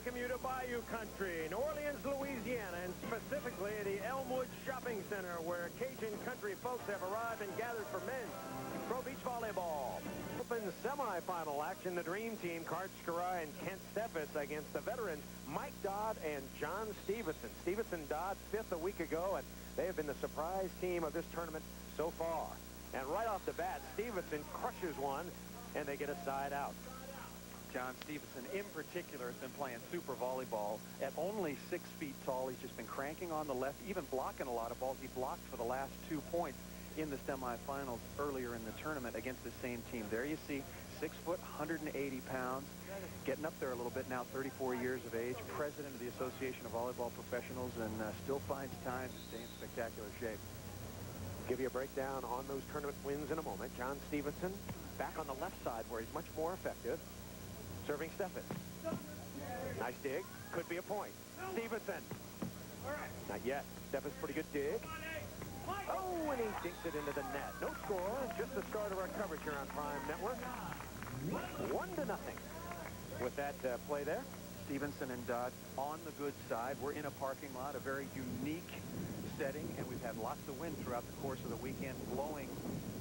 welcome you to Bayou Country, New Orleans, Louisiana, and specifically the Elmwood Shopping Center, where Cajun country folks have arrived and gathered for men's pro beach volleyball. Open semifinal action, the Dream Team, Kart Skarai and Kent Steffes against the veterans Mike Dodd and John Stevenson. Stevenson Dodd fifth a week ago, and they have been the surprise team of this tournament so far. And right off the bat, Stevenson crushes one, and they get a side out. John Stevenson, in particular, has been playing super volleyball. At only 6 feet tall, he's just been cranking on the left, even blocking a lot of balls. He blocked for the last 2 points in the semifinals earlier in the tournament against the same team. There you see, 6 foot, 180 pounds, getting up there a little bit now, 34 years of age, president of the Association of Volleyball Professionals, and still finds time to stay in spectacular shape. Give you a breakdown on those tournament wins in a moment. John Stevenson back on the left side where he's much more effective. Serving Steffes. Nice dig. Could be a point. Stevenson. Not yet. Steffes, pretty good dig. Oh, and he dinks it into the net. No score. Just the start of our coverage here on Prime Network. 1-0. With that play there. Stevenson and Dodd on the good side. We're in a parking lot, a very unique setting, and we've had lots of wind throughout the course of the weekend, blowing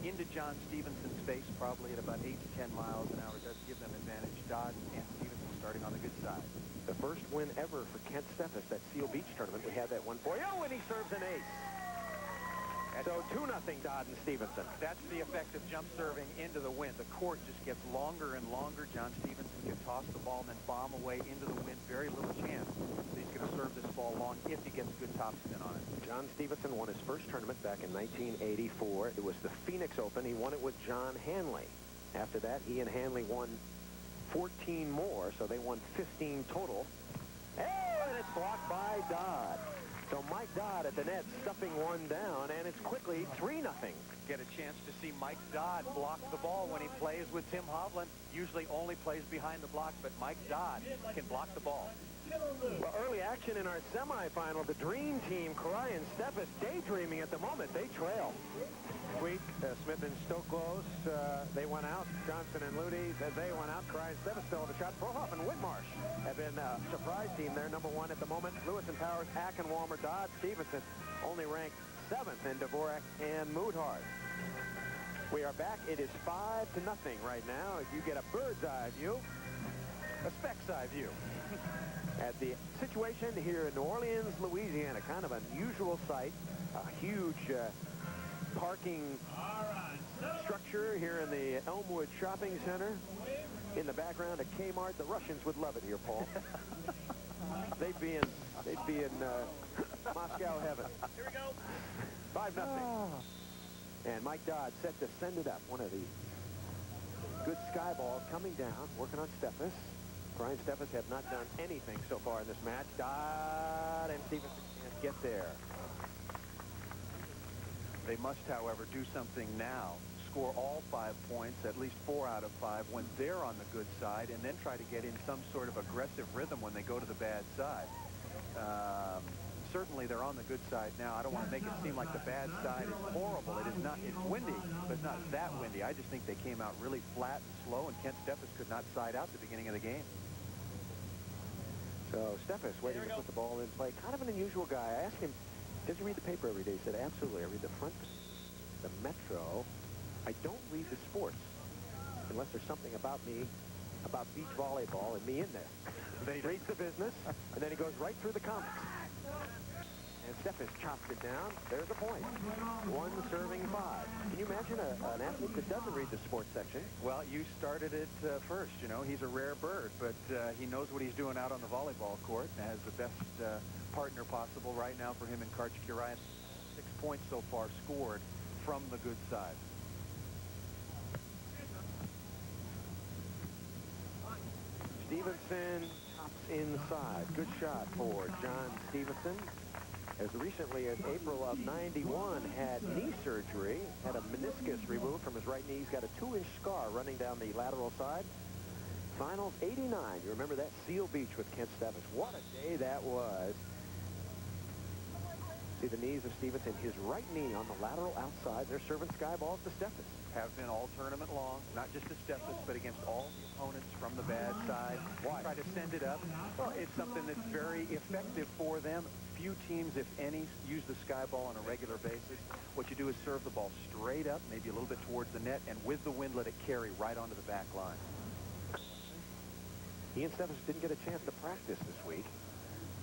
into John Stevenson's face, probably at about 8 to 10 miles an hour. It does give them advantage. Dodd and Stevenson starting on the good side. The first win ever for Kent Steffes, that Seal Beach tournament. We had that one for you. Oh, and he serves an ace. So 2-0 Dodd and Stevenson. That's the effect of jump serving into the wind. The court just gets longer and longer. John Stevenson can toss the ball and then bomb away into the wind. Very little chance that he's going to serve this ball long if he gets good topspin on it. John Stevenson won his first tournament back in 1984. It was the Phoenix Open. He won it with John Hanley. After that, he and Hanley won 14 more, so they won 15 total. And it's blocked by Dodd. So Mike Dodd at the net stuffing one down, and it's quickly 3-0. Get a chance to see Mike Dodd block the ball when he plays with Tim Hovland. Usually only plays behind the block, but Mike Dodd can block the ball. Well, early action in our semifinal. The Dream Team, Skarai and Steffes, daydreaming at the moment. They trail. Sweet, Smith and Stokos, they went out. Johnson and Ludy, they went out. Skarai and Steffes still have a shot. Brohoff and Whitmarsh have been a surprise team. They're number 1 at the moment. Lewis and Powers, Ackenwalmer, Dodd, Stevenson only ranked 7th, and Dvorak and Moodhart. We are back. It is 5-0 right now. If you get a bird's eye view, a speck's eye view. At the situation here in New Orleans, Louisiana, kind of unusual sight. A huge parking structure here in the Elmwood Shopping Center. In the background, a Kmart. The Russians would love it here, Paul. They'd be in Moscow heaven. Here we go. 5-0. And Mike Dodd set to send it up. One of the good sky balls coming down, working on Steffes. Skarai and Steffes have not done anything so far in this match. Dodd and Stevenson can't get there. They must, however, do something now. Score all 5 points, at least 4 out of 5, when they're on the good side, and then try to get in some sort of aggressive rhythm when they go to the bad side. Certainly, they're on the good side now. I don't want to make it seem like the bad side is horrible. It is not. It's windy, but it's not that windy. I just think they came out really flat and slow, and Kent Steffes could not side out at the beginning of the game. So Steffes waiting to put the ball in play. Kind of an unusual guy. I asked him, does he read the paper every day? He said, absolutely. I read the front, the Metro. I don't read the sports unless there's something about me, about beach volleyball and me in there. Then he reads the business, and then he goes right through the comics. And Steffes chops it down. There's a point. 1 serving 5. Can you imagine an athlete that doesn't read the sports section? Well, you started it first. You know, he's a rare bird, but he knows what he's doing out on the volleyball court and has the best partner possible right now for him and Kart Skarai. 6 points so far scored from the good side. Stevenson chops inside. Good shot for John Stevenson. As recently as April of '91, had knee surgery, had a meniscus removed from his right knee. He's got a 2-inch scar running down the lateral side. Finals '89. You remember that? Seal Beach with Kent Steffes. What a day that was. See the knees of Stevenson. His right knee on the lateral outside. They're serving sky balls to Steffes. have been all tournament long, not just to Steffes, but against all the opponents from the bad side. Why? Try to send it up. Well, it's something that's very effective for them. Few teams, if any, use the sky ball on a regular basis. What you do is serve the ball straight up, maybe a little bit towards the net, and with the wind, let it carry right onto the back line. He and Steffes didn't get a chance to practice this week,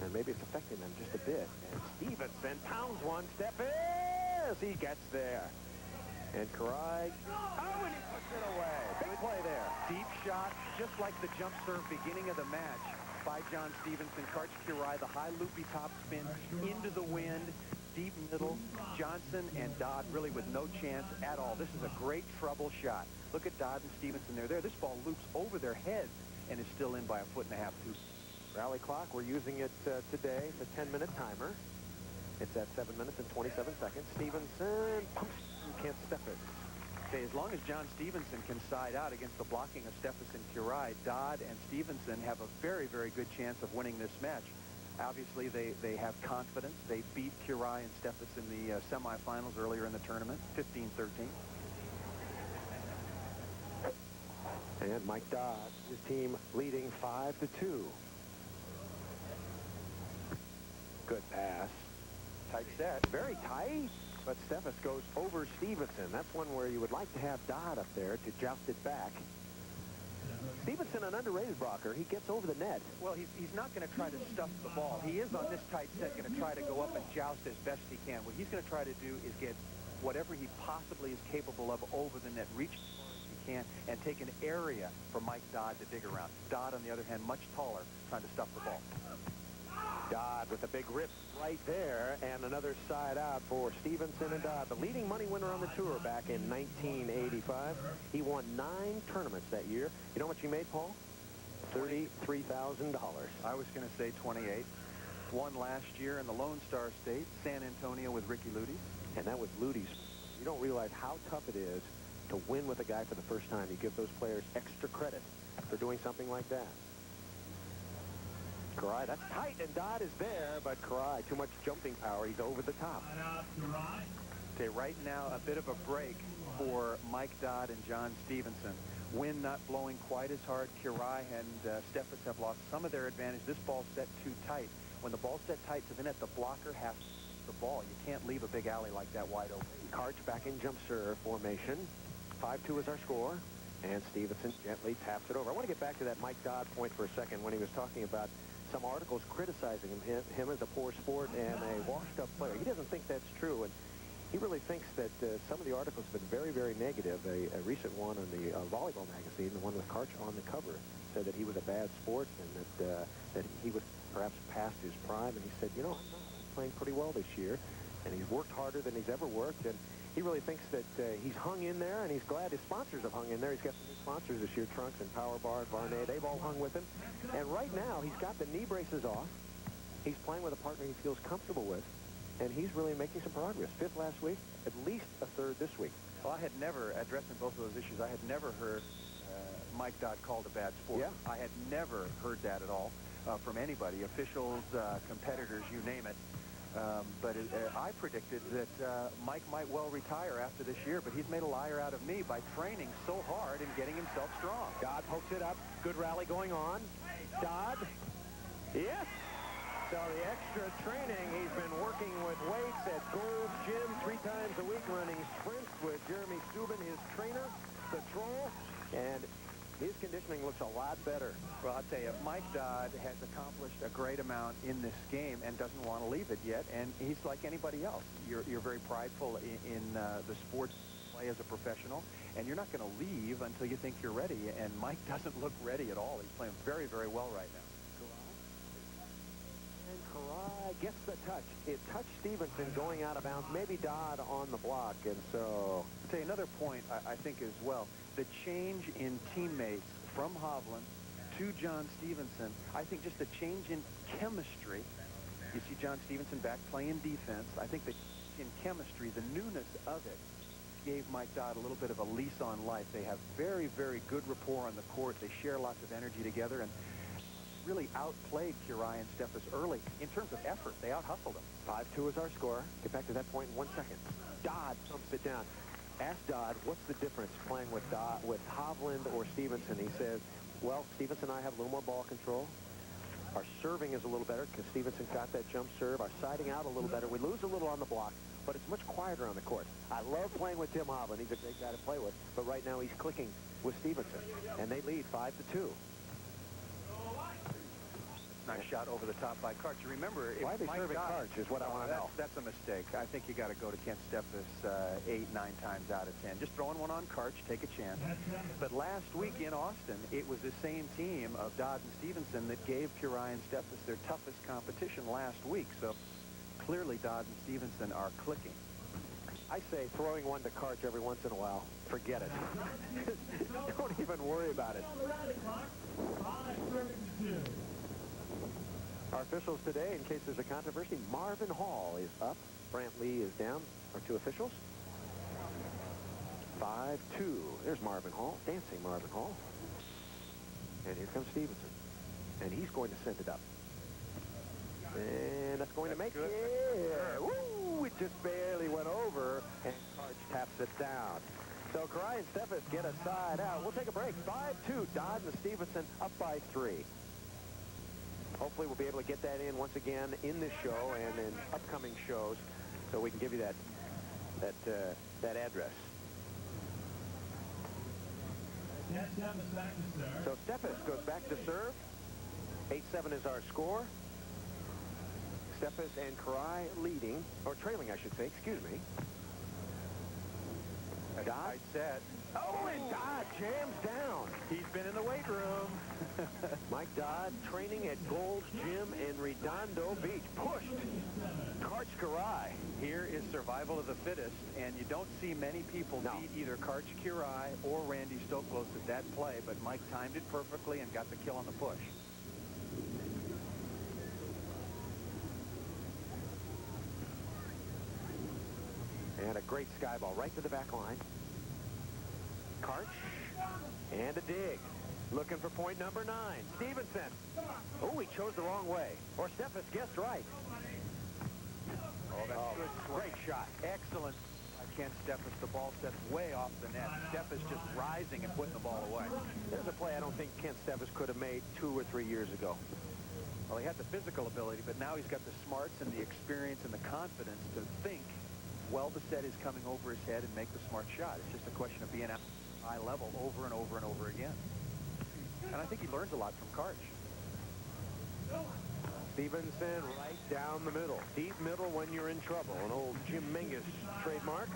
and maybe it's affecting them just a bit. And Stevenson pounds one. Steffes! He gets there. And Karai, oh, and he puts it away. Big play there. Deep shot, just like the jump serve beginning of the match by John Stevenson. Karch Kirai, the high loopy top spin into the wind, deep middle. Johnson and Dodd really with no chance at all. This is a great trouble shot. Look at Dodd and Stevenson. They're there. This ball loops over their heads and is still in by 1.5 feet. Rally clock, we're using it today. It's a 10-minute timer. It's at 7 minutes and 27 seconds. Stevenson pumps against Steffes. Okay, as long as John Stevenson can side out against the blocking of Steffes and Kirai, Dodd and Stevenson have a very, very good chance of winning this match. Obviously, they have confidence. They beat Kirai and Steffes in the semifinals earlier in the tournament, 15-13. And Mike Dodd, his team leading 5-2. Good pass. Tight set. Very tight, but Steffes goes over Stevenson. That's one where you would like to have Dodd up there to joust it back. Stevenson, an underrated blocker. He gets over the net. Well, he's not going to try to stuff the ball. He is on this tight set going to try to go up and joust as best he can. What he's going to try to do is get whatever he possibly is capable of over the net, reach as far as he can, and take an area for Mike Dodd to dig around. Dodd, on the other hand, much taller, trying to stuff the ball. Dodd with a big rip right there, and another side out for Stevenson and Dodd, the leading money winner on the tour back in 1985. He won 9 tournaments that year. You know what you made, Paul? $33,000. I was going to say 28. Won last year in the Lone Star State, San Antonio with Ricky Ludy. And that was Ludy's. You don't realize how tough it is to win with a guy for the first time. You give those players extra credit for doing something like that. Karai, that's tight, and Dodd is there, but Karai, too much jumping power. He's over the top. Okay, right now, a bit of a break for Mike Dodd and John Stevenson. Wind not blowing quite as hard. Kirai and Steffes have lost some of their advantage. This ball's set too tight. When the ball's set tight to the net, the blocker has the ball. You can't leave a big alley like that wide open. Karch back in jump serve formation. 5-2 is our score, and Stevenson gently taps it over. I want to get back to that Mike Dodd point for a second when he was talking about some articles criticizing him as a poor sport and a washed-up player. He doesn't think that's true, and he really thinks that some of the articles have been very, very negative. A recent one on the Volleyball magazine, the one with Karch on the cover, said that he was a bad sport and that he was perhaps past his prime. And he said, you know, I'm playing pretty well this year, and he's worked harder than he's ever worked, and he really thinks that he's hung in there, and he's glad his sponsors have hung in there. He's got some new sponsors this year, Trunks and Power Bar and Barnett. They've all hung with him. And right now, he's got the knee braces off. He's playing with a partner he feels comfortable with, and he's really making some progress. 5th last week, at least a 3rd this week. Well, I had never, addressing both of those issues, I had never heard Mike Dodd called a bad sport. Yeah. I had never heard that at all from anybody, officials, competitors, you name it. But I predicted that Mike might well retire after this year, but he's made a liar out of me by training so hard and getting himself strong. Dodd pokes it up. Good rally going on. Dodd. Yes. So the extra training, he's been working with weights at Gold's Gym 3 times a week, running sprints with Jeremy Steuben, his trainer, the Troll, and his conditioning looks a lot better. Well, I'll tell you, Mike Dodd has accomplished a great amount in this game and doesn't want to leave it yet, and he's like anybody else. You're very prideful in the sports play as a professional, and you're not going to leave until you think you're ready, and Mike doesn't look ready at all. He's playing very, very well right now. And Karai gets the touch. It touched Stevenson going out of bounds, maybe Dodd on the block, and so... I'll tell you another point, I think, as well. The change in teammates from Hovland to John Stevenson, I think just the change in chemistry. You see John Stevenson back playing defense. I think the in chemistry, the newness of it, gave Mike Dodd a little bit of a lease on life. They have very, very good rapport on the court. They share lots of energy together and really outplayed Kirai and Steffes early in terms of effort. They out-hustled them. 5-2 is our score. Get back to that point in 1 second. Dodd thumps it down. Ask Dodd, what's the difference playing with Hovland or Stevenson? He says, well, Stevenson and I have a little more ball control. Our serving is a little better because Stevenson got that jump serve. Our siding out a little better. We lose a little on the block, but it's much quieter on the court. I love playing with Tim Hovland. He's a great guy to play with. But right now he's clicking with Stevenson, and they lead 5-2. Nice shot over the top by Karch. Remember, why are they serving Karch is what I want to know. That's a mistake. I think you got to go to Kent Steffes 8-9 times out of 10. Just throwing one on Karch, take a chance. But last week in Austin, it was the same team of Dodd and Stevenson that gave Curie and Steffes their toughest competition last week. So clearly Dodd and Stevenson are clicking. I say throwing one to Karch every once in a while, forget it. Don't even worry about it. Our officials today, in case there's a controversy, Marvin Hall is up. Brant Lee is down. Our two officials. 5-2. There's Marvin Hall, dancing Marvin Hall. And here comes Stevenson. And he's going to send it up. And that's going to make it. Yeah. Woo! It just barely went over. And Karch taps it down. So Curie and Steffes get a side out. We'll take a break. 5-2. Dodd and Stevenson up by 3. Hopefully we'll be able to get that in once again in this show and in upcoming shows, so we can give you that address. So Steffes goes back to serve. 8-7 is our score. Steffes and Curie leading, or trailing, I should say. Excuse me. Dodd set. Oh, and Dodd jams down. He's been in the weight room. Mike Dodd training at Gold's Gym in Redondo Beach. Pushed. Karch Curie. Here is survival of the fittest, and you don't see many people beat either Karch Curie or Randy Stoklos at that play, but Mike timed it perfectly and got the kill on the push. And a great sky ball right to the back line. Karch. And a dig. Looking for point number 9. Stevenson. Oh, he chose the wrong way. Or Steffes guessed right. Oh, that's good. Great shot. Excellent. Kent Steffes, the ball set way off the net. Steffes just rising and putting the ball away. There's a play I don't think Kent Steffes could have made 2 or 3 years ago. Well, he had the physical ability, but now he's got the smarts and the experience and the confidence to think, well, the set is coming over his head and make the smart shot. It's just a question of being at a high level over and over and over again. And I think he learns a lot from Karch. Stevenson right down the middle. Deep middle when you're in trouble. An old Jim Mingus trademark.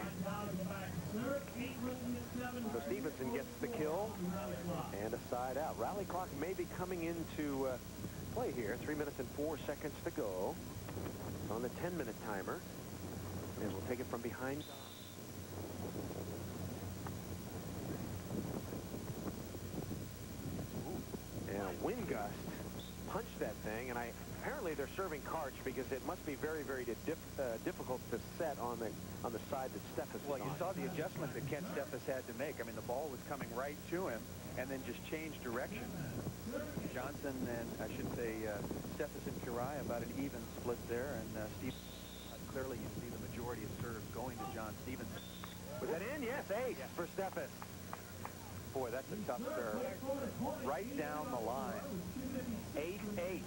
So Stevenson gets the kill and a side out. Rally clock may be coming into play here. 3 minutes and 4 seconds to go. It's on the 10-minute timer. And we'll take it from behind. And a wind gust punched that thing, and apparently they're serving Karch because it must be very, very difficult to set on the side that Steffes is on. Well, you saw the adjustment that Kent Steffes had to make. I mean, the ball was coming right to him and then just changed direction. Johnson and, I should say, Steffes and Curie, about an even split there, and Steve, clearly you see the majority of serves going to John Stevenson. Was that in? Yes, ace for Steffes. Boy, that's a tough serve. Right down the line. 8-8.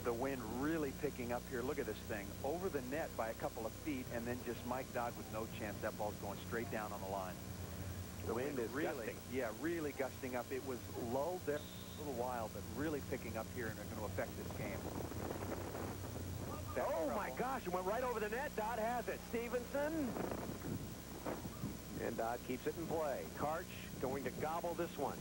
The wind really picking up here. Look at this thing. Over the net by a couple of feet, and then just Mike Dodd with no chance. That ball's going straight down on the line. The wind is really gusting. Yeah, really gusting up. It was lulled there a little while, but really picking up here and are going to affect this game. Oh, my gosh, it went right over the net. Dodd has it. Stevenson. And Dodd keeps it in play. Karch going to gobble this one.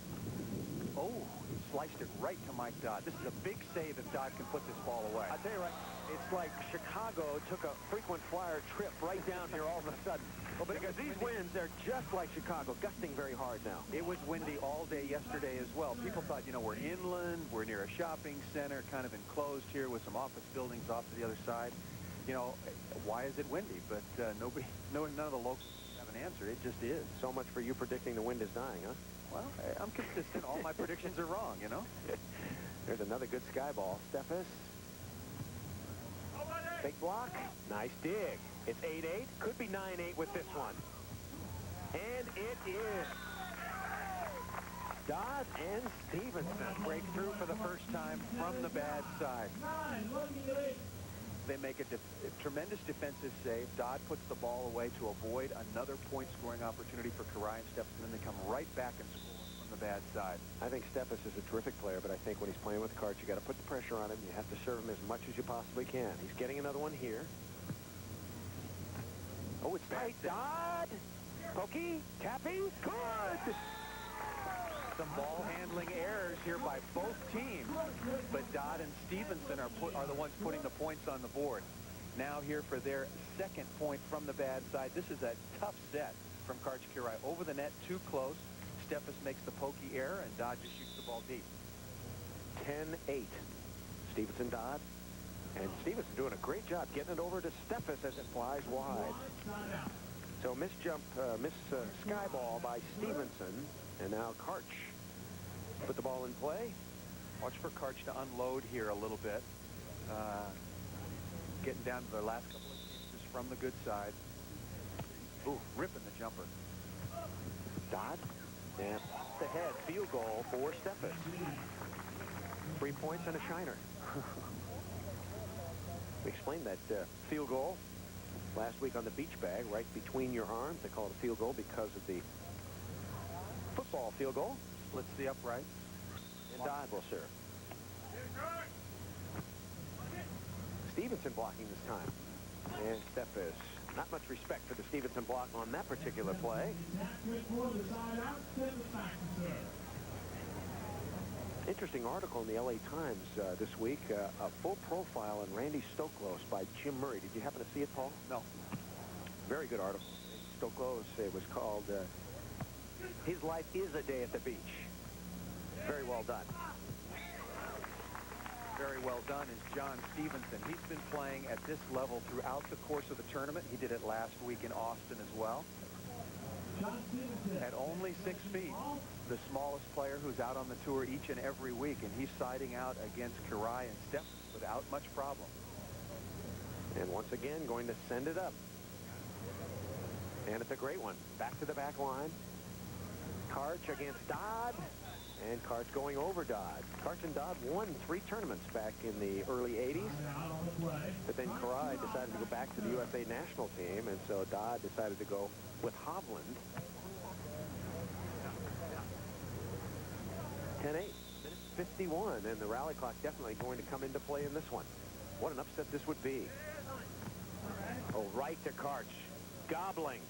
Oh, he sliced it right to Mike Dodd. This is a big save if Dodd can put this ball away. I'll tell you right, it's like Chicago took a frequent flyer trip right down here all of a sudden. Well, because these winds, they're just like Chicago, gusting very hard now. It was windy all day yesterday as well. People thought, you know, we're inland, we're near a shopping center, kind of enclosed here with some office buildings off to the other side. You know, why is it windy? But none of the locals have an answer. It just is. So much for you predicting the wind is dying, huh? Well, I'm consistent. All my predictions are wrong, you know? There's another good sky ball. Steffes. Big block. Nice dig. It's 8-8. Could be 9-8 with this one. And it is. Dodd and Stevenson Break through for the first time from the bad side. They make a tremendous defensive save. Dodd puts the ball away to avoid another point-scoring opportunity for Karai and Steffes, and then they come right back and score from the bad side. I think Steffes is a terrific player, but I think when he's playing with Karch, you got to put the pressure on him. You have to serve him as much as you possibly can. He's getting another one here. Oh, it's tight. Dodd. Pokey. Tappy. Good. Some ball handling errors here by both teams, but Dodd and Stevenson are the ones putting the points on the board. Now here for their second point from the bad side. This is a tough set from Karch Karai. Over the net, too close. Steffes makes the pokey error, and Dodd just shoots the ball deep. 10-8. Stevenson, Dodd. And Stevenson doing a great job getting it over to Steffes as it flies wide. So miss sky ball by Stevenson. And now Karch put the ball in play. Watch for Karch to unload here a little bit. Getting down to their last couple of pieces from the good side. Ooh, ripping the jumper. Dodd. And off the head, field goal for Steffes. 3 points and a shiner. We explained that field goal last week on the beach bag, right between your arms. They call it a field goal because of the football field goal. Splits the upright. And Dodd will serve. Stevenson blocking this time. And Steffes. Not much respect for the Stevenson block on that particular play. Interesting article in the LA Times this week. A full profile on Randy Stoklos by Jim Murray. Did you happen to see it, Paul? No. Very good article. Stoklos, it was called His Life is a Day at the Beach. Very well done. Very well done is John Stevenson. He's been playing at this level throughout the course of the tournament. He did it last week in Austin as well. At only 6 feet, the smallest player who's out on the tour each and every week, and he's siding out against Karai and Steffes without much problem. And once again, going to send it up. And it's a great one. Back to the back line. Karch against Dodd. And Karch going over Dodd. Karch and Dodd won 3 tournaments back in the early 80s. But then Karai decided to go back to the USA national team, and so Dodd decided to go with Hovland. 10-8, minute 51, and the rally clock definitely going to come into play in this one. What an upset this would be. Oh, right to Karch. Gobbling.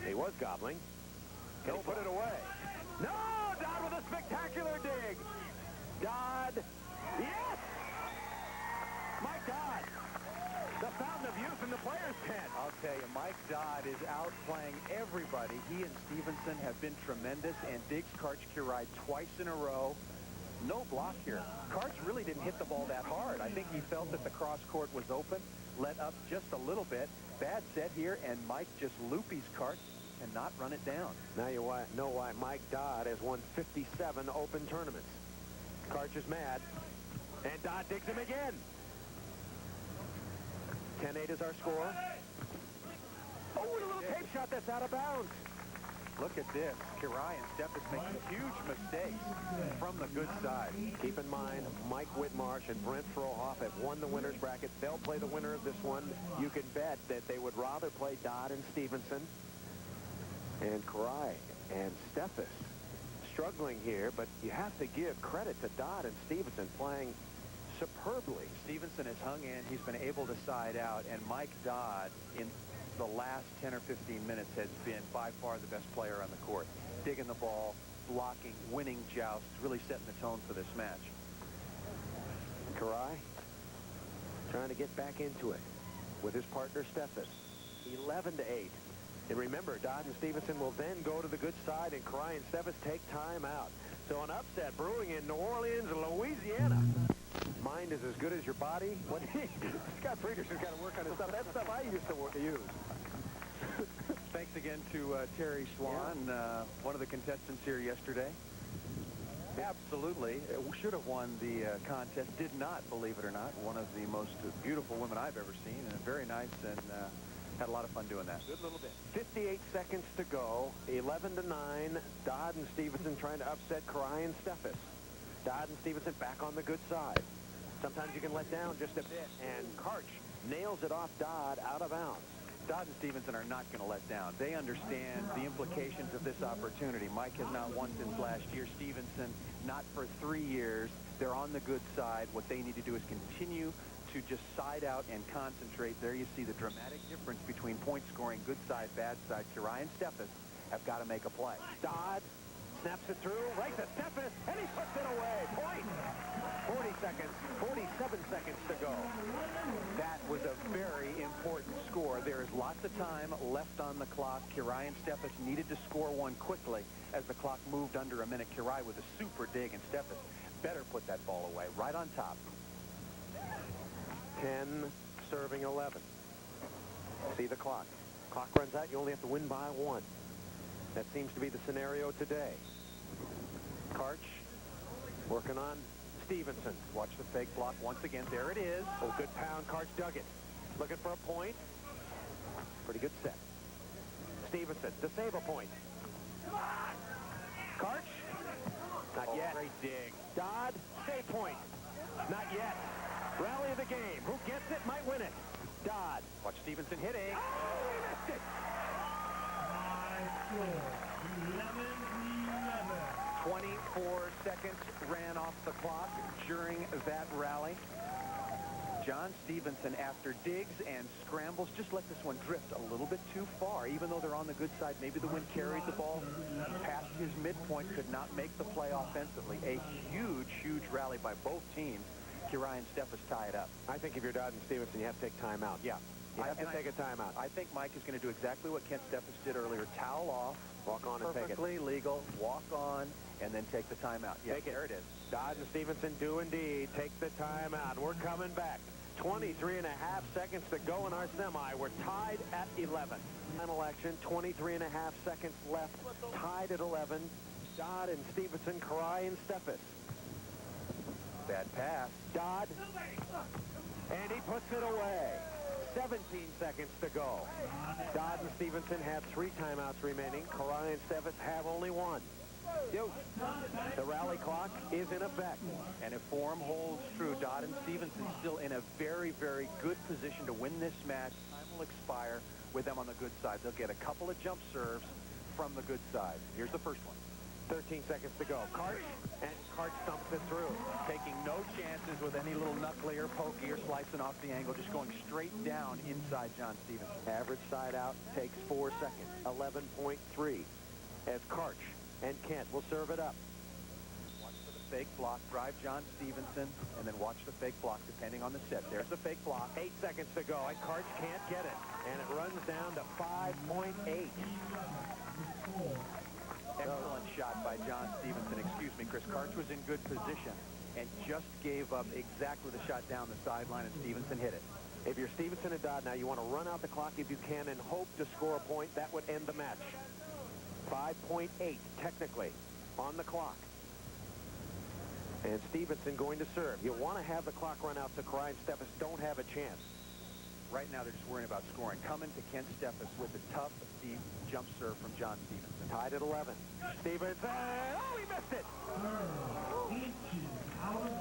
He was gobbling. Can he put it away? No! Dodd with a spectacular dig. Dodd. Yes! Mike Dodd. The fountain of youth in the players' tent. I'll tell you, Mike Dodd is outplaying everybody. He and Stevenson have been tremendous and digs Karch Karai twice in a row. No block here. Karch really didn't hit the ball that hard. I think he felt that the cross court was open, let up just a little bit. Bad set here, and Mike just loopies Karch and not run it down. Now you know why Mike Dodd has won 57 open tournaments. Karch is mad, and Dodd digs him again. 10-8 is our score. Oh, and a little tape shot that's out of bounds. Look at this. Karai and Steffes making huge mistakes from the good side. Keep in mind, Mike Whitmarsh and Brent Frohoff have won the winner's bracket. They'll play the winner of this one. You can bet that they would rather play Dodd and Stevenson. And Karai and Steffes struggling here, but you have to give credit to Dodd and Stevenson playing superbly. Stevenson has hung in. He's been able to side out, and Mike Dodd in the last 10 or 15 minutes has been by far the best player on the court. Digging the ball, blocking, winning jousts, really setting the tone for this match. Karai trying to get back into it with his partner Steffes. 11-8. And remember, Dodd and Stevenson will then go to the good side, and Karai and Steffes take time out. So an upset brewing in New Orleans, Louisiana. Mind is as good as your body. What Scott Frieder's got to work on his stuff. That stuff I used to use. Thanks again to Terry Schwan, one of the contestants here yesterday. Absolutely. Should have won the contest. Did not, believe it or not. One of the most beautiful women I've ever seen, and very nice, and had a lot of fun doing that. Good little bit. 58 seconds to go. 11-9. Dodd and Stevenson trying to upset Karai and Steffes. Dodd and Stevenson back on the good side. Sometimes you can let down just a bit, and Karch nails it off Dodd out of bounds. Dodd and Stevenson are not going to let down. They understand the implications of this opportunity. Mike has not won since last year. Stevenson, not for 3 years. They're on the good side. What they need to do is continue to just side out and concentrate. There you see the dramatic difference between point scoring, good side, bad side. Karai and Steffes have got to make a play. Dodd snaps it through, right to Steffes, and he puts it away. Point. 47 seconds to go. That was a very important score. There is lots of time left on the clock. Karai and Steffes needed to score one quickly as the clock moved under a minute. Karai with a super dig, and Steffes better put that ball away right on top. 10 serving 11. See the clock. Clock runs out. You only have to win by 1. That seems to be the scenario today. Karch working on Stevenson. Watch the fake block once again. There it is. Oh, good pound. Karch dug it. Looking for a point. Pretty good set. Stevenson to save a point. Karch. Not yet. Great dig. Dodd, save point. Not yet. Rally of the game. Who gets it might win it. Dodd. Watch Stevenson hitting. Oh, he missed it. 24 seconds ran off the clock during that rally. John Stevenson, after digs and scrambles, just let this one drift a little bit too far. Even though they're on the good side, maybe the wind carried the ball past his midpoint, could not make the play offensively. A huge rally by both teams. Karai and Steffes tie it up. I think if you're Dodd and Stevenson, you have to take time out. Yeah. You have to take a timeout. I think Mike is going to do exactly what Kent Steffes did earlier. Towel off. Walk on and take it. Perfectly legal. Walk on and then take the timeout. Yeah, Take it. There it is. Dodd and Stevenson do indeed take the timeout. We're coming back. 23.5 seconds to go in our semi. We're tied at 11. Final action, 23.5 seconds left. Tied at 11. Dodd and Stevenson, Karai and Steffes. Bad pass. Dodd. And he puts it away. 17 seconds to go. Dodd and Stevenson have 3 timeouts remaining. Karai and Steffes have only 1. The rally clock is in effect. And if form holds true, Dodd and Stevenson still in a very good position to win this match. Time will expire with them on the good side. They'll get a couple of jump serves from the good side. Here's the first one. 13 seconds to go. Karch, and Karch stumps it through. Taking no chances with any little knuckly or pokey or slicing off the angle, just going straight down inside John Stevenson. Average side out takes 4 seconds. 11.3 as Karch and Kent will serve it up. Watch for the fake block. Drive John Stevenson, and then watch the fake block depending on the set. There's the fake block. 8 seconds to go, and Karch can't get it. And it runs down to 5.8. Excellent shot by John Stevenson. Excuse me, Chris. Karch was in good position and just gave up exactly the shot down the sideline, and Stevenson hit it. If you're Stevenson and Dodd now, you want to run out the clock if you can and hope to score a point. That would end the match. 5.8, technically, on the clock. And Stevenson going to serve. You want to have the clock run out so Karai and Steffes don't have a chance. Right now, they're just worrying about scoring. Coming to Kent Steffes with a tough, deep jump serve from John Stevenson. Tied at 11. Stevenson, oh, he missed it!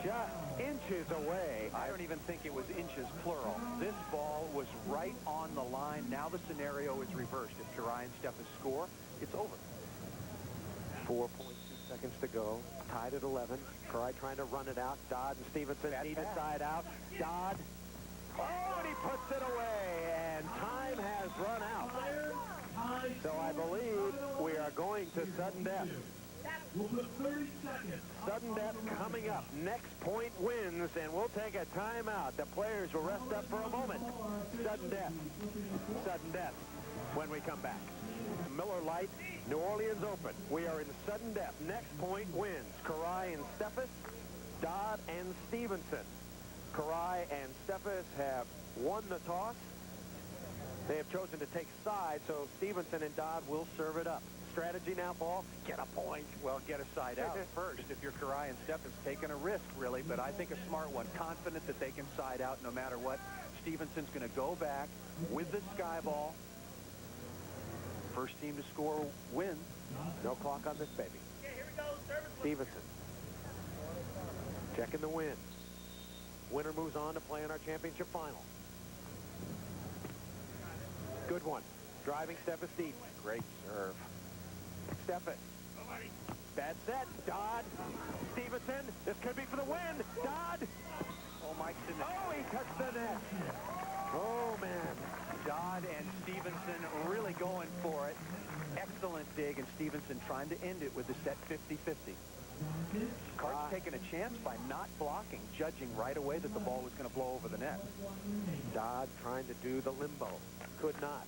Just inches away. I don't even think it was inches, plural. This ball was right on the line. Now the scenario is reversed. If Karai and Steffes score, it's over. 4.2 seconds to go. Tied at 11. Karai trying to run it out. Dodd and Stevenson need to side out. Dodd. Oh, and he puts it away. And time has run out. So I believe we are going to sudden death. Sudden death coming up. Next point wins, and we'll take a timeout. The players will rest up for a moment. Sudden death. Sudden death when we come back. Miller Lite, New Orleans Open. We are in sudden death. Next point wins. Karai and Steffes, Dodd and Stevenson. Karai and Steffes have won the toss. They have chosen to take sides, so Stevenson and Dodd will serve it up. strategy now, Paul? Get a point. Well, get a side out first. If you're Karai and Steffes, taking a risk, really, but I think a smart one. Confident that they can side out no matter what. Stevenson's going to go back with the sky ball. First team to score wins. No clock on this baby. Okay, here we go. Service. Stevenson. Checking the win. Winner moves on to play in our championship final. Good one. Driving Steffes deep. Great serve. Steffes. Bad set. Dodd. Stevenson. This could be for the win. Dodd. Oh, Mike's in the... Oh, he touched the net. Oh, man. Dodd and Stevenson really going for it. Excellent dig, and Stevenson trying to end it with the set 50-50. Cart's taking a chance by not blocking, judging right away that the ball was going to blow over the net. Dodd trying to do the limbo. Could not.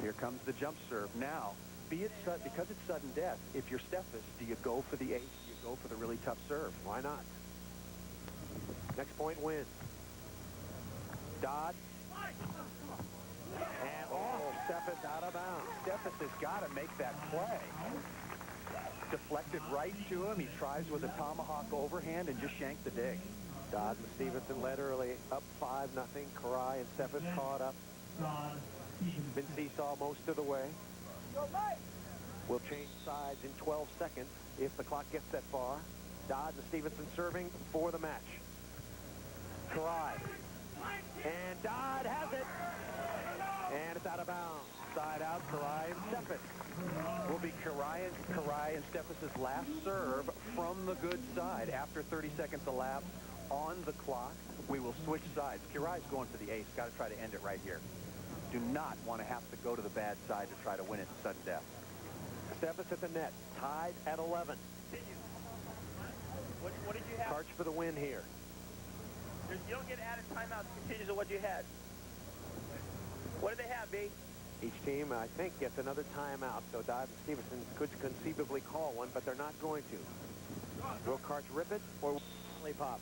Here comes the jump serve. Now, because it's sudden death, if you're Steffes, do you go for the ace? Do you go for the really tough serve? Why not? Next point wins. Dodd. And Steffes out of bounds. Steffes has got to make that play. Deflected right to him. He tries with a tomahawk overhand and just shanked the dig. Dodd and Stevenson led early, up 5-0. Karai and Steffes caught up. Been seesaw most of the way. We'll change sides in 12 seconds if the clock gets that far. Dodd and Stevenson serving for the match. Karai. And Dodd has it. And it's out of bounds. Side out, Karai and Steffes. Will be Karai and Steffes' last serve from the good side. After 30 seconds elapsed on the clock, we will switch sides. Karai's going for the ace. Got to try to end it right here. Do not want to have to go to the bad side to try to win it in sudden death. Steffes at the net, tied at 11. What did you have? Karch for the win here. You don't get added timeouts continues of what you had. What did they have, B? Each team, I think, gets another timeout, so Dodd and Stevenson could conceivably call one, but they're not going to. Will Karch rip it, or will he pop?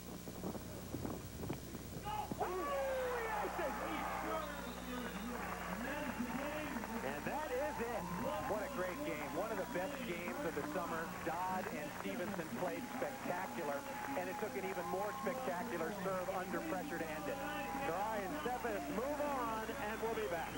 And that is it. What a great game. One of the best games of the summer. Dodd and Stevenson played spectacular, and it took an even more spectacular serve under pressure to end it. Karai and Steffes move on, and we'll be back.